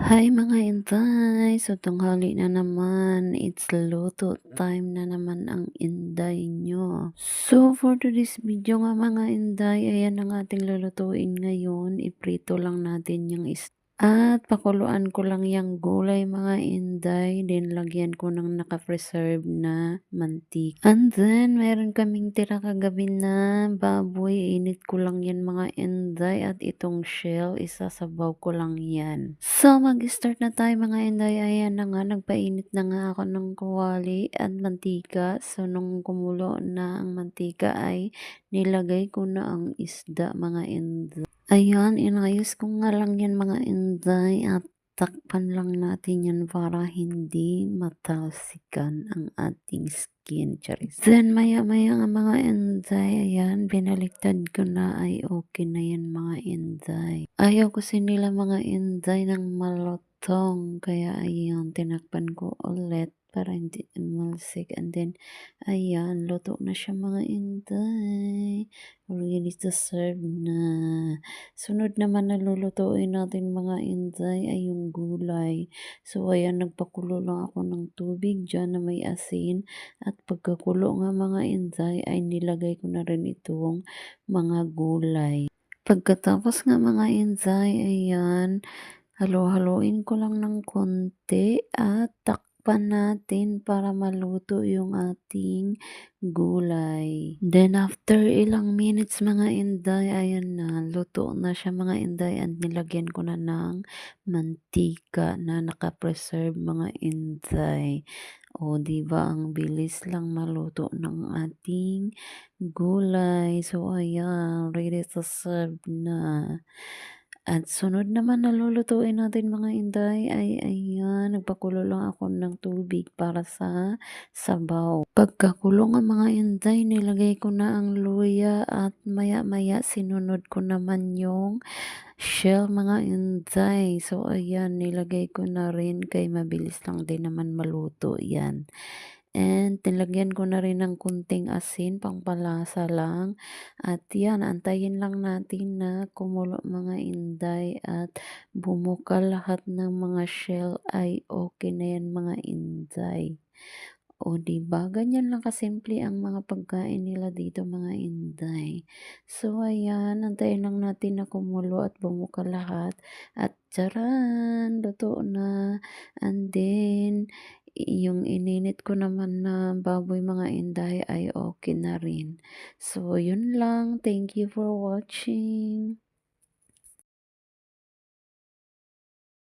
Hi mga inday! So tanghali na naman, it's luto time na naman ang inday nyo. So for today's video nga mga inday, ayan ang ating lulutuin ngayon. Iprito lang natin yung at pakuluan ko lang yung gulay mga inday, then lagyan ko ng naka-preserve na mantika. And then, meron kaming tira kagabi na baboy, init ko lang yan mga inday at itong shell, isasabaw ko lang yan. So, mag-start na tayo mga inday, ayan na nga, nagpainit na nga ako ng kawali at mantika. So, nung kumulo na ang mantika ay nilagay ko na ang isda mga inday. Ayan, inayos ko nga lang yan mga inday at takpan lang natin yan para hindi matalsikan ang ating skin. Charis. Then maya-maya nga mga inday, ayan, binaliktad ko na ay okay na yan mga inday. Ayaw kasi nila mga inday ng malutong, kaya ayan, tinakpan ko ulit para hindi malsik. And then, ayan, luto na siya mga inday. Ready to serve na. Sunod naman na lulutuin natin mga inday ay yung gulay. So ayan, nagpakulo lang ako ng tubig dyan na may asin. At pagkakulo nga mga inday ay nilagay ko na rin itong mga gulay. Pagkatapos nga mga inday, ayan, halo-haloin ko lang ng konti at takpan natin para maluto yung ating gulay. Then after ilang minutes mga inday, ayan na, luto na siya mga inday at nilagyan ko na ng mantika na naka-preserve mga inday. O, di ba ang bilis lang maluto ng ating gulay. So, ayan, ready to serve na. At sunod naman na lulutuin natin mga inday ay ayan, nagpakulo lang ako ng tubig para sa sabaw. Pagkakulo nga mga inday, nilagay ko na ang luya at maya-maya sinunod ko naman yung shell mga inday. So ayan, nilagay ko na rin kay mabilis lang din naman maluto yan. And nilagyan ko na rin ng kunting asin, pangpalasa lang. At yan, antayin lang natin na kumulo mga inday at bumuka lahat ng mga shell ay okay na yan mga inday. O di ba ganyan lang kasimple ang mga pagkain nila dito mga inday. So ayan, antayin lang natin na kumulo at bumuka lahat. At tiyaran, luto na. And then, yung ininit ko naman na baboy mga inday ay okay na rin. So yun lang. Thank you for watching.